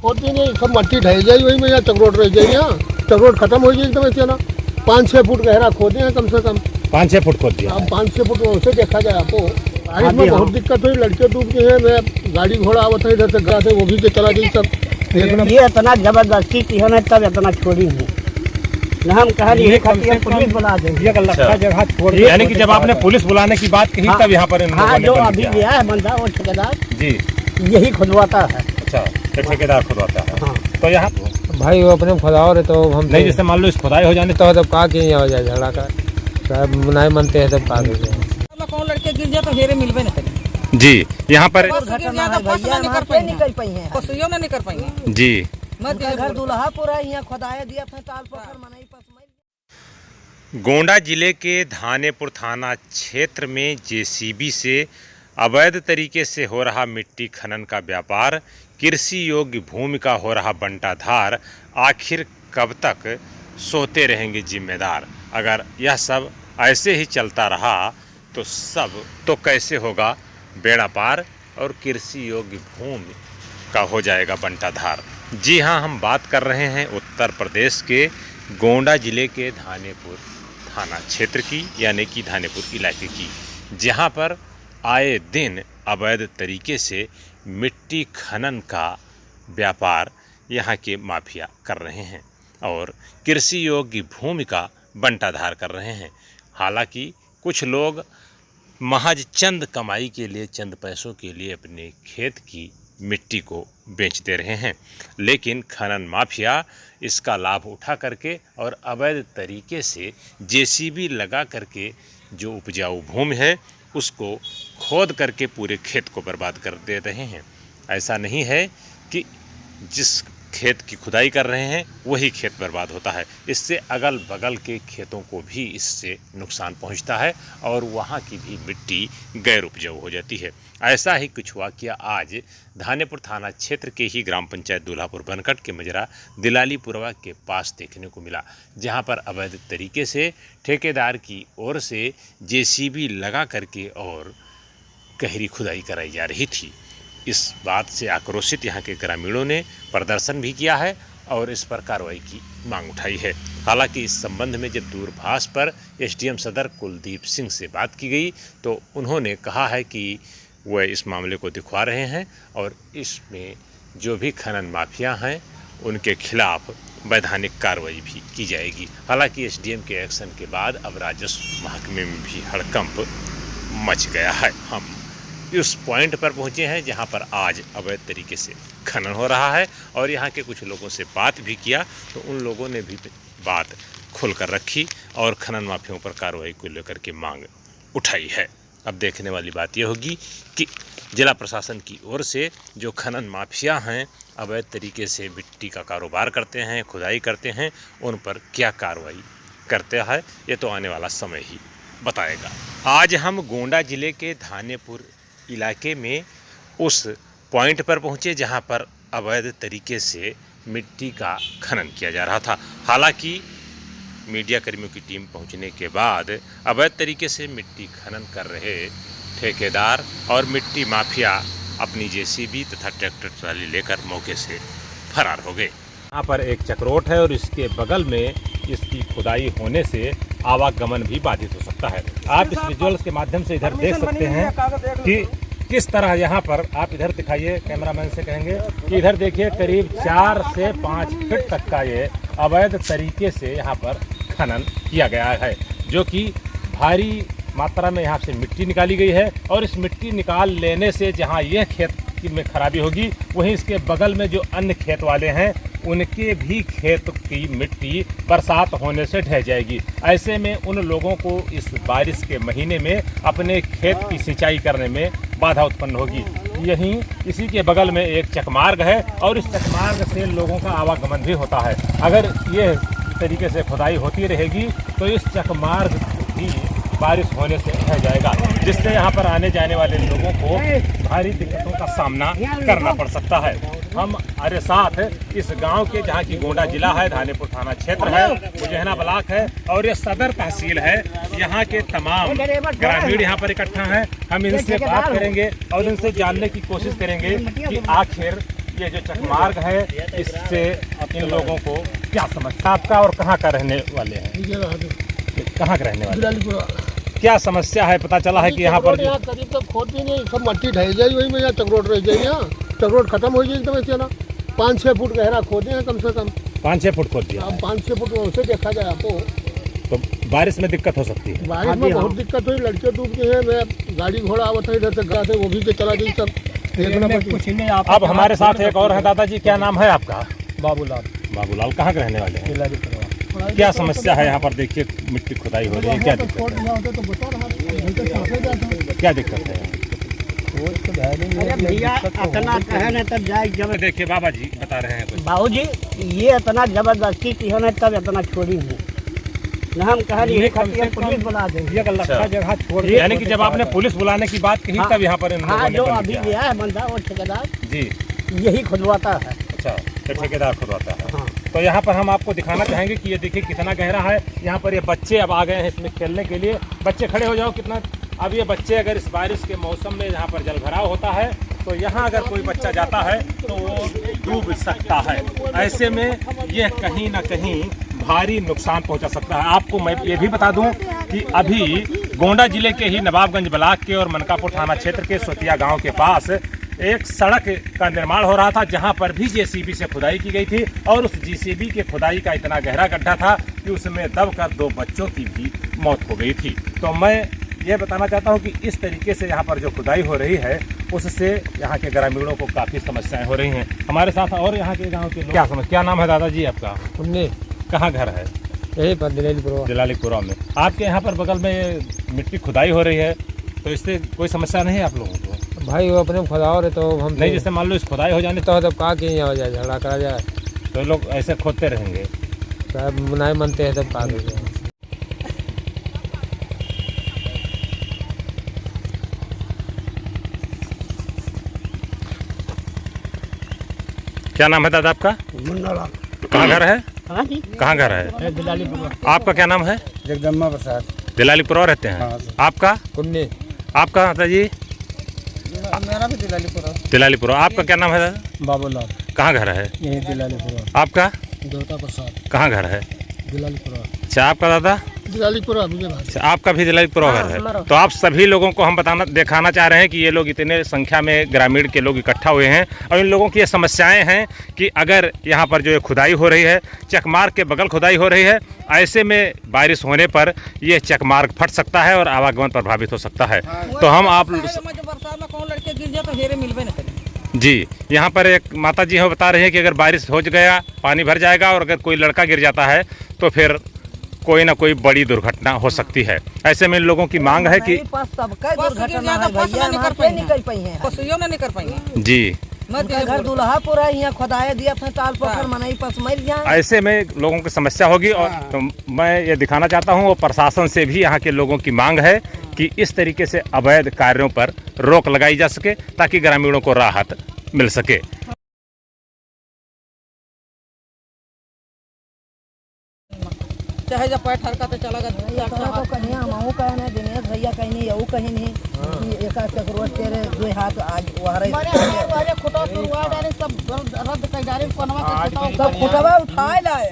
होती नहीं, सब मट्टी ढह जाए वही में, यहाँ चकरोट रह जाए, यहाँ चकरोट खत्म हो जाए एकदम ऐसे ना। 5-6 फुट गहरा खोदे हैं कम से कम। 5-6 फुट खोद दिया। अब 5-6 फुट वैसे देखा जाए आपको। बारिश में बहुत दिक्कत हुई, लड़के डूब गए हैं। मैं गाड़ी घोड़ा आवत है इधर से गया थे, वो भी के चला गई सब। ये इतना जबरदस्ती की है ना, तब इतना छोड़ी नहीं ना। हम कहा ये पुलिस बुला देंगे, अच्छा। जगह छोड़, यानी कि जब आपने पुलिस बुलाने की बात कही तब यहाँ पर इन लोगों ने जो अभी गया है बंदा वो ठेकेदार जी यही खुदवाता है। अच्छा, ठेकेदार खुदवाता है। हाँ। तो यहाँ भाई वो अपने खुदाओ रहे तो हम नहीं, जैसे मान लो इस खुदाई हो जाने तो तब कहा कि हो जाए झगड़ा का, सब नहीं मानते हैं तब कहा कौन लड़के गिर जाए तो हेरे मिलबे नहीं करें जी। यहाँ पर घटना है भैया, नहीं कर पाई है, पसुइयों नहीं कर पाएंगे जी। घर दूल्हा पूरा यहाँ खुदाया दिया था, ताल पत्थर मनाई पस। गोंडा जिले के धानेपुर थाना क्षेत्र में जेसीबी से अवैध तरीके से हो रहा मिट्टी खनन का व्यापार, कृषि योग्य भूमि का हो रहा बंटाधार, आखिर कब तक सोते रहेंगे जिम्मेदार? अगर यह सब ऐसे ही चलता रहा तो कैसे होगा बेड़ा पार और कृषि योग्य भूमि का हो जाएगा बंटाधार। जी हाँ, हम बात कर रहे हैं उत्तर प्रदेश के गोंडा जिले के धानेपुर थाना क्षेत्र की, यानी कि धानेपुर इलाके की, जहाँ पर आए दिन अवैध तरीके से मिट्टी खनन का व्यापार यहाँ के माफिया कर रहे हैं और कृषि योग्य भूमि का बंटाधार कर रहे हैं। हालांकि कुछ लोग महज चंद कमाई के लिए, चंद पैसों के लिए अपने खेत की मिट्टी को बेच दे रहे हैं, लेकिन खनन माफिया इसका लाभ उठा करके और अवैध तरीके से जेसीबी लगा करके जो उपजाऊ भूमि है उसको खोद करके पूरे खेत को बर्बाद कर दे रहे हैं। ऐसा नहीं है कि जिस खेत की खुदाई कर रहे हैं वही खेत बर्बाद होता है, इससे अगल बगल के खेतों को भी इससे नुकसान पहुंचता है और वहां की भी मिट्टी गैर उपजाऊ हो जाती है। ऐसा ही कुछ वाकया आज धानेपुर थाना क्षेत्र के ही ग्राम पंचायत दूल्हापुर बनकट के मजरा दिलालीपुरवा के पास देखने को मिला, जहां पर अवैध तरीके से ठेकेदार की ओर से जेसीबी लगा करके और गहरी खुदाई कराई जा रही थी। इस बात से आक्रोशित यहाँ के ग्रामीणों ने प्रदर्शन भी किया है और इस पर कार्रवाई की मांग उठाई है। हालांकि इस संबंध में जब दूरभाष पर एसडीएम सदर कुलदीप सिंह से बात की गई तो उन्होंने कहा है कि वह इस मामले को दिखवा रहे हैं और इसमें जो भी खनन माफिया हैं उनके खिलाफ वैधानिक कार्रवाई भी की जाएगी। हालांकि एसडीएम के एक्शन के बाद अब राजस्व महकमे में भी हड़कंप मच गया है। हम उस पॉइंट पर पहुंचे हैं जहां पर आज अवैध तरीके से खनन हो रहा है और यहां के कुछ लोगों से बात भी किया तो उन लोगों ने भी बात खुलकर रखी और खनन माफियों पर कार्रवाई को लेकर के मांग उठाई है। अब देखने वाली बात यह होगी कि जिला प्रशासन की ओर से जो खनन माफिया हैं, अवैध तरीके से मिट्टी का कारोबार करते हैं, खुदाई करते हैं, उन पर क्या कार्रवाई करते हैं ये तो आने वाला समय ही बताएगा। आज हम गोंडा जिले के धानेपुर इलाके में उस पॉइंट पर पहुंचे जहां पर अवैध तरीके से मिट्टी का खनन किया जा रहा था। हालांकि मीडिया कर्मियों की टीम पहुंचने के बाद अवैध तरीके से मिट्टी खनन कर रहे ठेकेदार और मिट्टी माफिया अपनी जेसीबी तथा ट्रैक्टर ट्राली लेकर मौके से फरार हो गए। यहाँ पर एक चक्रोट है और इसके बगल में इसकी खुदाई होने से आवागमन भी बाधित हो सकता है। आप इस विजुअल्स के माध्यम से इधर देख सकते हैं कि किस तरह यहाँ पर, आप इधर दिखाइए, कैमरामैन से कहेंगे कि इधर देखिए, करीब 4 से 5 फीट तक का ये अवैध तरीके से यहाँ पर खनन किया गया है, जो कि भारी मात्रा में यहाँ से मिट्टी निकाली गई है और इस मिट्टी निकाल लेने से जहाँ यह खेत में खराबी होगी वहीं इसके बगल में जो अन्य खेत वाले हैं उनके भी खेत की मिट्टी बरसात होने से ढह जाएगी। ऐसे में उन लोगों को इस बारिश के महीने में अपने खेत की सिंचाई करने में बाधा उत्पन्न होगी। यहीं इसी के बगल में एक चकमार्ग है और इस चकमार्ग से लोगों का आवागमन भी होता है। अगर ये तरीके से खुदाई होती रहेगी तो इस चकमार्ग भी बारिश होने से रह जाएगा, जिससे यहाँ पर आने जाने वाले लोगों को भारी दिक्कतों का सामना करना पड़ सकता है। हम हमारे साथ इस गांव के, जहाँ की गोंडा जिला है, धानेपुर थाना क्षेत्र है, उजहना ब्लॉक है और ये सदर तहसील है। यहाँ के तमाम ग्रामीण यहाँ पर इकट्ठा हैं। हम इनसे बात करेंगे और इनसे जानने की कोशिश करेंगे कि आखिर ये जो चकमार्ग है इससे इन लोगों को क्या समस्या आपका और कहाँ का रहने वाले हैं? कहाँ के रहने वाले? दिलालीपुरा। क्या समस्या है? पता चला है कि यहाँ पर यहाँ करीब तक खोदती नहीं, सब मट्टी ढह जाए वही में, यहाँ चकरोट रह जाए, यहाँ चकरोट खत्म हो जाए एकदम ऐसे ना। 5-6 फुट गहरा खोदे हैं कम से कम। 5-6 फुट खोद दिया। अब 5-6 फुट उसे देखा जाए आपको तो बारिश में दिक्कत हो सकती है। बारिश में बहुत दिक्कत हुई, लड़के डूब गए हैं। मैं गाड़ी घोड़ा आवत है इधर से गया थे, वो भी के चला गई सब देखना पड़ता। अब हमारे साथ एक और है दादाजी, क्या नाम है आपका? बाबूलाल। बाबूलाल, कहाँ के रहने वाले हैं? दिलालीपुरा। क्या समस्या है यहाँ पर? देखिए मिट्टी खुदाई हो रही है, क्या दिक्कत है? क्या दिक्कत है? अरे भैया इतना कहे न तब जाए जब देखिए बाबा जी बता रहे हैं कुछ। बाबूजी ये इतना जबरदस्ती की है न तब इतना छोड़ी नहीं न। हम कहली ये खातिर पुलिस बुला दे। ये लखा जगह छोड़ यानी कि जब आपने पुलिस बुलाने की बात कही तब यहाँ पर इन हाँ, लोगों ने जो बंद अभी किया। गया है बंदा वो ठेकेदार जी यही खुदवाता है। अच्छा, तो ठेकेदार खुदवाता है। हाँ। तो यहाँ पर हम आपको दिखाना चाहेंगे कि ये देखिए कितना गहरा है। यहाँ पर ये बच्चे अब आ गए हैं इसमें खेलने के लिए। बच्चे खड़े हो जाओ कितना। अब ये बच्चे अगर इस बारिश के मौसम में यहाँ पर जल भराव होता है तो यहाँ अगर कोई बच्चा जाता है तो वो डूब सकता है। ऐसे में ये कहीं ना कहीं भारी नुकसान पहुंचा सकता है। आपको मैं ये भी बता दूं कि अभी गोंडा जिले के ही नवाबगंज ब्लॉक के और मनकापुर थाना क्षेत्र के सोतिया गांव के पास एक सड़क का निर्माण हो रहा था, जहां पर भी जेसीबी से खुदाई की गई थी और उस जेसीबी के खुदाई का इतना गहरा गड्ढा था कि उसमें दबकर 2 बच्चों की भी मौत हो गई थी। तो मैं ये बताना चाहता हूं कि इस तरीके से यहाँ पर जो खुदाई हो रही है उससे यहाँ के ग्रामीणों को काफ़ी समस्याएं हो रही हैं। हमारे साथ और यहाँ के गाँव के लोग क्या समस्या, क्या नाम है दादाजी आपका? उन्नी। कहाँ घर है? यही पर दिलालीपुरा। दिलालीपुरा में। आपके यहाँ पर बगल में मिट्टी खुदाई हो रही है तो इससे कोई समस्या नहीं है आप लोगों को? भाई वो अपने खुदाओ रहे तो हम नहीं, जैसे मान लो इस खुदाई हो जाने तो कहा कि यहाँ हो जाए झगड़ा करा जाए तो लोग ऐसे खोदते रहेंगे। साहब नहीं मानते हैं तब कहा जाए। क्या नाम है दादा आपका? मुन्ना। कहाँ घर है? हाँ जी, कहाँ घर है? दिलालीपुरा। आपका क्या नाम है? जगदम्बा प्रसाद। दिलालीपुरा रहते हैं? हाँ। आपका? कुन्नी। आपका दादाजी? मेरा भी दिलालीपुरा। दिलालीपुरा। आपका क्या नाम है दादा? बाबूलाल। कहाँ घर है? यही दिलालीपुरा। आपका? देवता प्रसाद। कहाँ घर है? दिलालीपुरा। अच्छा, आपका दादा? दिलालीपुरा विजय भाई। अच्छा, आपका भी दिलालीपुरा घर है। तो आप सभी लोगों को हम दिखाना चाह रहे हैं कि ये लोग इतने संख्या में ग्रामीण के लोग इकट्ठा हुए हैं और इन लोगों की ये समस्याएं हैं कि अगर यहाँ पर जो ये खुदाई हो रही है, चकमार्ग के बगल खुदाई हो रही है, ऐसे में बारिश होने पर ये चकमार्ग फट सकता है और आवागमन प्रभावित हो सकता है। तो हम आप बरसात में कौन लड़के गिर जाए तो हेरे मिलबे नहीं करेंगे। जी, यहाँ पर एक माता जी हमें बता रहे हैं कि अगर बारिश हो गया, पानी भर जाएगा और अगर कोई लड़का गिर जाता है तो फिर कोई ना कोई बड़ी दुर्घटना हो सकती है। ऐसे में इन लोगों की मांग है कि दुर्घटना है भैया, निकल पाई है, पसुइयों ने निकल पाई है। जी, घर दूल्हा पूरा यहाँ खुदाया दिया अपने ताल पकड़ मनाई पस मर जाए। ऐसे में लोगों की समस्या होगी और तो मैं ये दिखाना चाहता हूँ और प्रशासन से भी यहाँ के लोगों की मांग है कि इस तरीके से अवैध कार्यों पर रोक लगाई जा सके ताकि ग्रामीणों को राहत मिल सके। चाहे जब पैर ठरका तो चला गया तो कहीं हम कहे नहीं दिनेश भैया कहीं नहीं यू कहीं नहीं कि एक चक्रोट तेरे 2 हाथ आज अरे खुटा तुरवा डाले सब रद्द कर डाले, सब खुटवा उठाए लाए